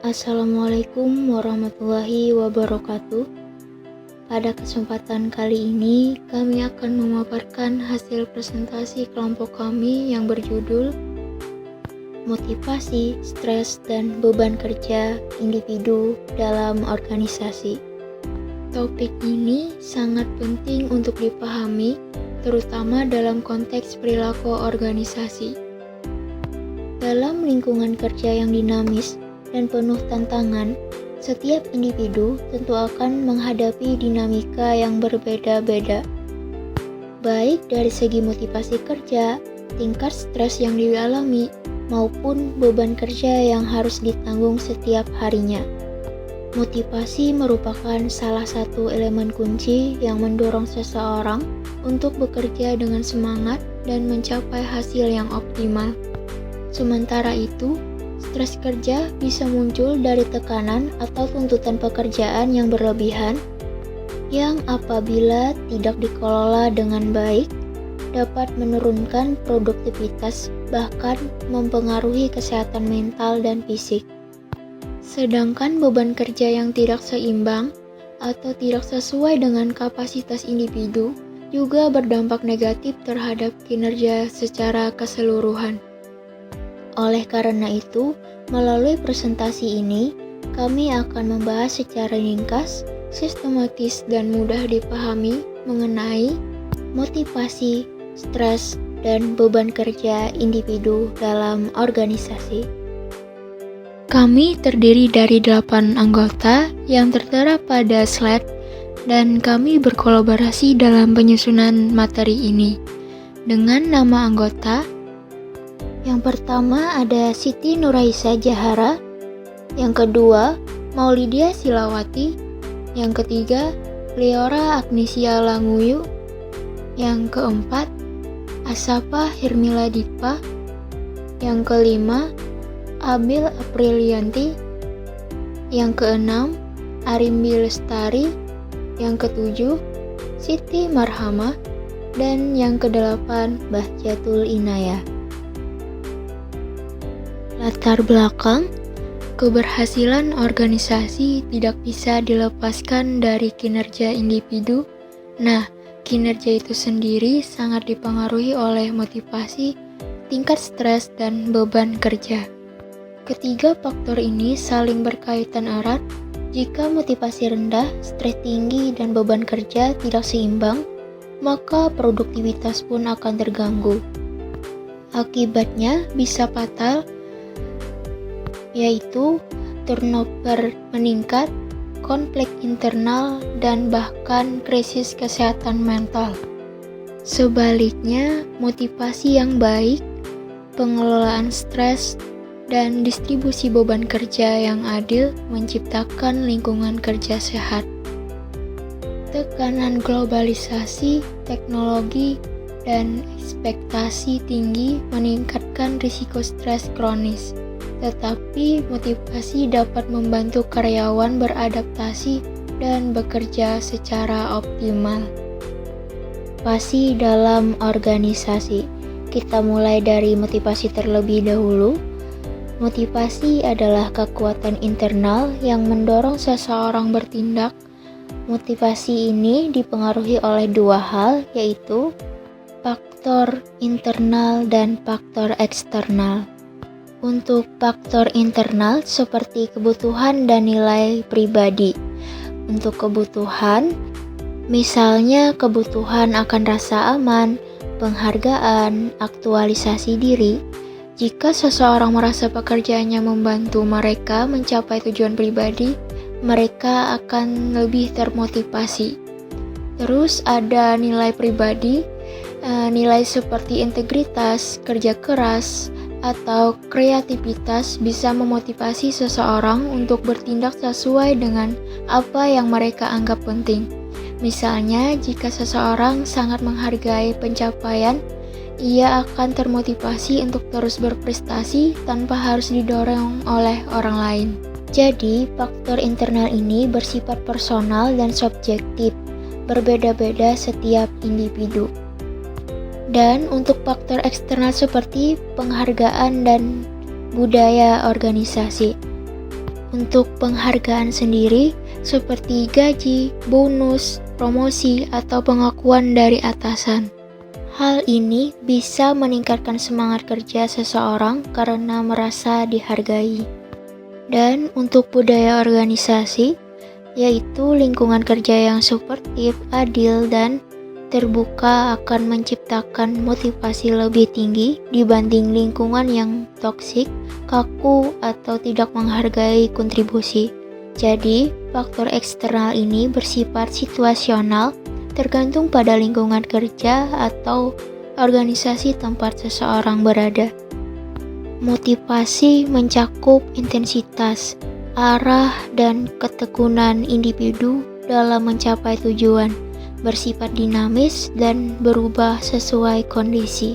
Assalamualaikum warahmatullahi wabarakatuh. Pada kesempatan kali ini, kami akan memaparkan hasil presentasi kelompok kami yang berjudul Motivasi, Stres, dan Beban Kerja Individu dalam Organisasi. Topik ini sangat penting untuk dipahami, terutama dalam konteks perilaku organisasi. Dalam lingkungan kerja yang dinamis dan penuh tantangan, setiap individu tentu akan menghadapi dinamika yang berbeda-beda. Baik dari segi motivasi kerja, tingkat stres yang dialami, maupun beban kerja yang harus ditanggung setiap harinya. Motivasi merupakan salah satu elemen kunci yang mendorong seseorang untuk bekerja dengan semangat dan mencapai hasil yang optimal. Sementara itu, stres kerja bisa muncul dari tekanan atau tuntutan pekerjaan yang berlebihan, yang apabila tidak dikelola dengan baik, dapat menurunkan produktivitas, bahkan mempengaruhi kesehatan mental dan fisik. Sedangkan beban kerja yang tidak seimbang atau tidak sesuai dengan kapasitas individu juga berdampak negatif terhadap kinerja secara keseluruhan. Oleh karena itu, melalui presentasi ini, kami akan membahas secara ringkas, sistematis, dan mudah dipahami mengenai motivasi, stres, dan beban kerja individu dalam organisasi. Kami terdiri dari 8 anggota yang tertera pada slide, dan kami berkolaborasi dalam penyusunan materi ini. Dengan nama anggota, yang pertama ada Siti Nuraisa Jahara, yang kedua Maulidia Silawati, yang ketiga Leora Agnesia Languyu, yang keempat Asapa Hirmila Dipa, yang kelima Abil Aprilianti, yang keenam Arimbi Lestari, yang ketujuh Siti Marhama, dan yang kedelapan Bahjatul Inayah. Latar belakang, keberhasilan organisasi tidak bisa dilepaskan dari kinerja individu. Nah, kinerja itu sendiri sangat dipengaruhi oleh motivasi, tingkat stres, dan beban kerja. Ketiga faktor ini saling berkaitan erat. Jika motivasi rendah, stres tinggi, dan beban kerja tidak seimbang, maka produktivitas pun akan terganggu. Akibatnya bisa fatal, yaitu turnover meningkat, konflik internal, dan bahkan krisis kesehatan mental. Sebaliknya, motivasi yang baik, pengelolaan stres, dan distribusi beban kerja yang adil menciptakan lingkungan kerja sehat. Tekanan globalisasi, teknologi, dan ekspektasi tinggi meningkatkan risiko stres kronis. Tetapi motivasi dapat membantu karyawan beradaptasi dan bekerja secara optimal. Motivasi dalam organisasi. Kita mulai dari motivasi terlebih dahulu. Motivasi adalah kekuatan internal yang mendorong seseorang bertindak. Motivasi ini dipengaruhi oleh dua hal, yaitu faktor internal dan faktor eksternal. Untuk faktor internal seperti kebutuhan dan nilai pribadi. Untuk kebutuhan, misalnya kebutuhan akan rasa aman, penghargaan, aktualisasi diri. Jika seseorang merasa pekerjaannya membantu mereka mencapai tujuan pribadi, mereka akan lebih termotivasi. Terus ada nilai pribadi, nilai seperti integritas, kerja keras, atau kreativitas bisa memotivasi seseorang untuk bertindak sesuai dengan apa yang mereka anggap penting. Misalnya, jika seseorang sangat menghargai pencapaian, ia akan termotivasi untuk terus berprestasi tanpa harus didorong oleh orang lain. Jadi, faktor internal ini bersifat personal dan subjektif, berbeda-beda setiap individu. Dan untuk faktor eksternal seperti penghargaan dan budaya organisasi. Untuk penghargaan sendiri, seperti gaji, bonus, promosi, atau pengakuan dari atasan. Hal ini bisa meningkatkan semangat kerja seseorang karena merasa dihargai. Dan untuk budaya organisasi, yaitu lingkungan kerja yang suportif, adil, dan terbuka akan menciptakan motivasi lebih tinggi dibanding lingkungan yang toksik, kaku, atau tidak menghargai kontribusi. Jadi, faktor eksternal ini bersifat situasional, tergantung pada lingkungan kerja atau organisasi tempat seseorang berada. Motivasi mencakup intensitas, arah, dan ketekunan individu dalam mencapai tujuan, bersifat dinamis dan berubah sesuai kondisi.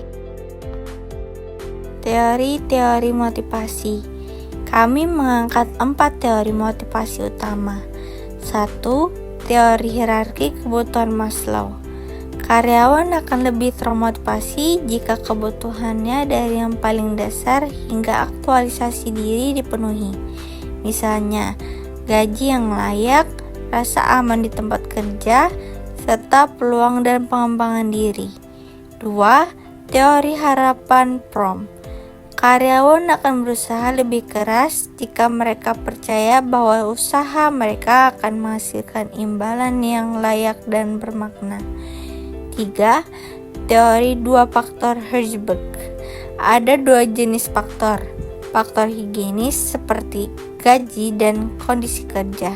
Teori-teori motivasi. Kami mengangkat 4 teori motivasi utama. 1. Teori hierarki kebutuhan Maslow. Karyawan akan lebih termotivasi jika kebutuhannya dari yang paling dasar hingga aktualisasi diri dipenuhi. Misalnya, gaji yang layak, rasa aman di tempat kerja, serta peluang dan pengembangan diri. 2. Teori harapan Fromm. Karyawan akan berusaha lebih keras jika mereka percaya bahwa usaha mereka akan menghasilkan imbalan yang layak dan bermakna. 3. Teori 2 faktor Hertzberg. Ada 2 jenis faktor. Faktor higienis seperti gaji dan kondisi kerja,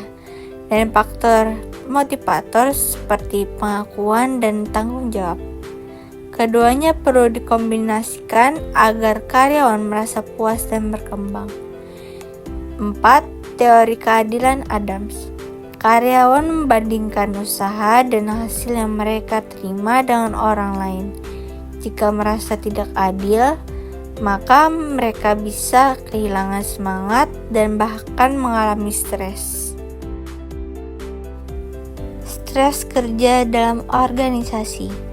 dan faktor motivator seperti pengakuan dan tanggung jawab. Keduanya perlu dikombinasikan agar karyawan merasa puas dan berkembang. 4. Teori keadilan Adams. Karyawan membandingkan usaha dan hasil yang mereka terima dengan orang lain. Jika merasa tidak adil, maka mereka bisa kehilangan semangat dan bahkan mengalami stres. Stres kerja dalam organisasi.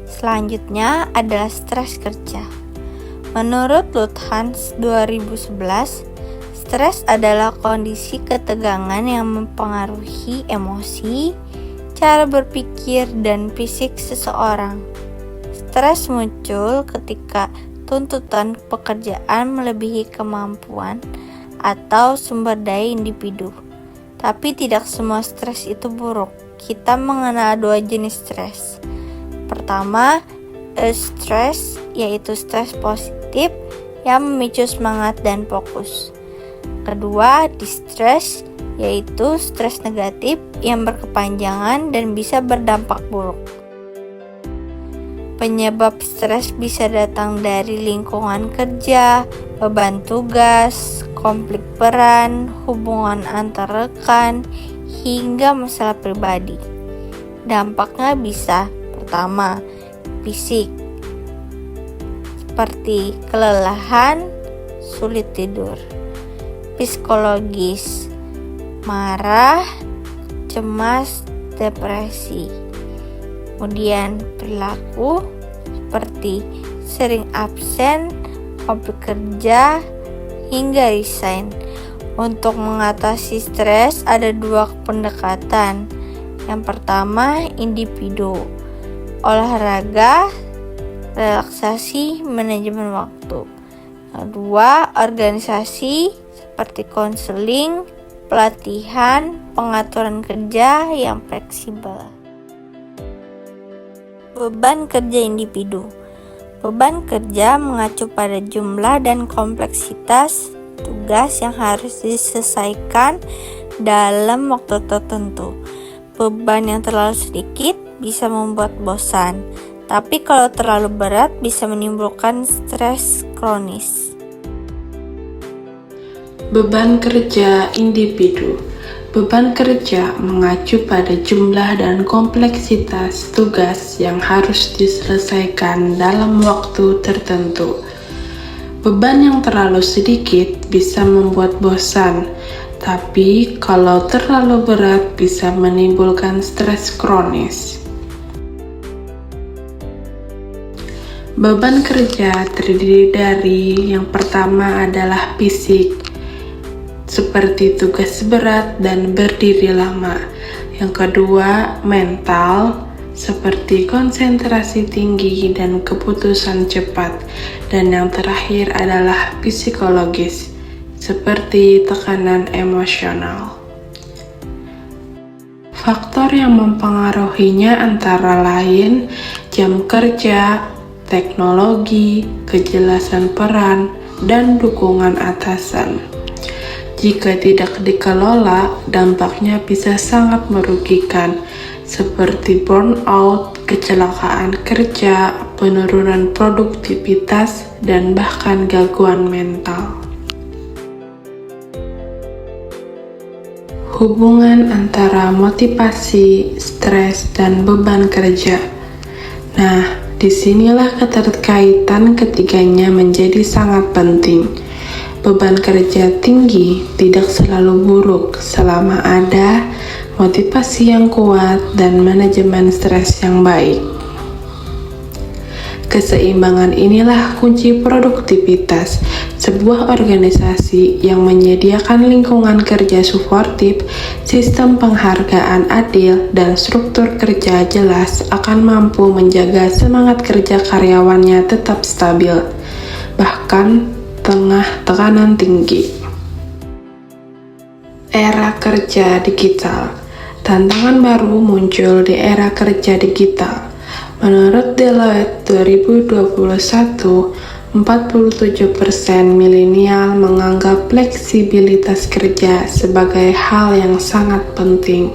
Selanjutnya adalah stres kerja. Menurut Luthans 2011, stres adalah kondisi ketegangan yang mempengaruhi emosi, cara berpikir, dan fisik seseorang. Stres muncul ketika tuntutan pekerjaan melebihi kemampuan atau sumber daya individu. Tapi tidak semua stres itu buruk. Kita mengenal 2 jenis stres. Pertama, eustress, yaitu stres positif yang memicu semangat dan fokus. Kedua, distress, yaitu stres negatif yang berkepanjangan dan bisa berdampak buruk. Penyebab stres bisa datang dari lingkungan kerja, beban tugas, konflik peran, hubungan antar rekan, hingga masalah pribadi. Dampaknya bisa: pertama, fisik, seperti kelelahan, sulit tidur. Psikologis, marah, cemas, depresi. Kemudian perilaku, seperti sering absen, konflik kerja, hingga resign. Untuk mengatasi stres ada 2 pendekatan. Yang pertama, individu, olahraga, relaksasi, manajemen waktu. Kedua, organisasi seperti konseling, pelatihan, pengaturan kerja yang fleksibel. Beban kerja individu. Beban kerja mengacu pada jumlah dan kompleksitas tugas yang harus diselesaikan dalam waktu tertentu. Beban yang terlalu sedikit bisa membuat bosan, tapi kalau terlalu berat bisa menimbulkan stres kronis. Beban kerja individu. Beban kerja mengacu pada jumlah dan kompleksitas tugas yang harus diselesaikan dalam waktu tertentu. Beban yang terlalu sedikit bisa membuat bosan, tapi kalau terlalu berat bisa menimbulkan stres kronis. Beban kerja terdiri dari yang pertama adalah fisik, seperti tugas berat dan berdiri lama. Yang kedua, mental, seperti konsentrasi tinggi dan keputusan cepat. Dan yang terakhir adalah psikologis, seperti tekanan emosional. Faktor yang mempengaruhinya antara lain jam kerja, teknologi, kejelasan peran, dan dukungan atasan. Jika tidak dikelola, dampaknya bisa sangat merugikan, seperti burnout, kecelakaan kerja, penurunan produktivitas, dan bahkan gangguan mental. Hubungan antara motivasi, stres, dan beban kerja. Nah, disinilah keterkaitan ketiganya menjadi sangat penting. Beban kerja tinggi tidak selalu buruk selama ada motivasi yang kuat dan manajemen stres yang baik. Keseimbangan inilah kunci produktivitas. Sebuah organisasi yang menyediakan lingkungan kerja suportif, sistem penghargaan adil, dan struktur kerja jelas akan mampu menjaga semangat kerja karyawannya tetap stabil, bahkan tengah tekanan tinggi. Era kerja digital. Tantangan baru muncul di era kerja digital. Menurut Deloitte 2021, 47% milenial menganggap fleksibilitas kerja sebagai hal yang sangat penting.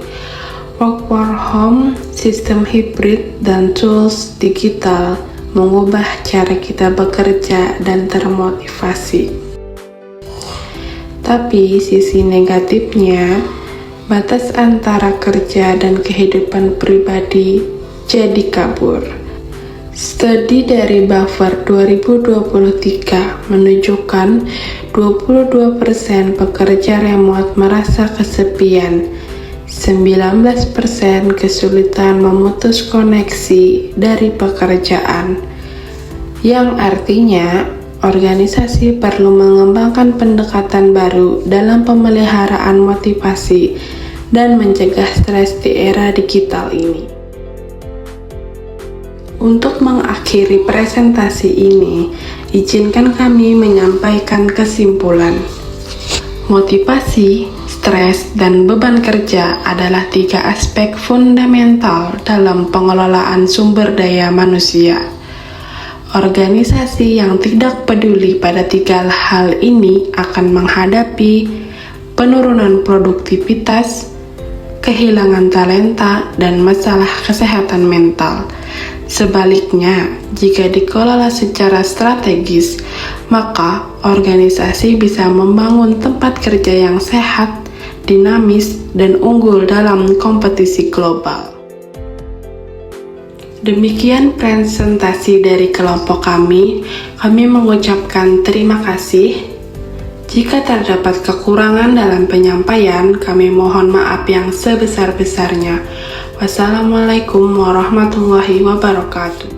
Work from home, sistem hibrid, dan tools digital mengubah cara kita bekerja dan termotivasi. Tapi sisi negatifnya, batas antara kerja dan kehidupan pribadi jadi kabur. Studi dari Buffer 2023 menunjukkan 22% pekerja remote merasa kesepian, 19% kesulitan memutus koneksi dari pekerjaan, yang artinya organisasi perlu mengembangkan pendekatan baru dalam pemeliharaan motivasi dan mencegah stres di era digital ini. Untuk mengakhiri presentasi ini, izinkan kami menyampaikan kesimpulan. Motivasi, stres, dan beban kerja adalah 3 aspek fundamental dalam pengelolaan sumber daya manusia. Organisasi yang tidak peduli pada 3 hal ini akan menghadapi penurunan produktivitas, kehilangan talenta, dan masalah kesehatan mental. Sebaliknya, jika dikelola secara strategis, maka organisasi bisa membangun tempat kerja yang sehat, dinamis, dan unggul dalam kompetisi global. Demikian presentasi dari kelompok kami. Kami mengucapkan terima kasih. Jika terdapat kekurangan dalam penyampaian, kami mohon maaf yang sebesar-besarnya. Wassalamualaikum warahmatullahi wabarakatuh.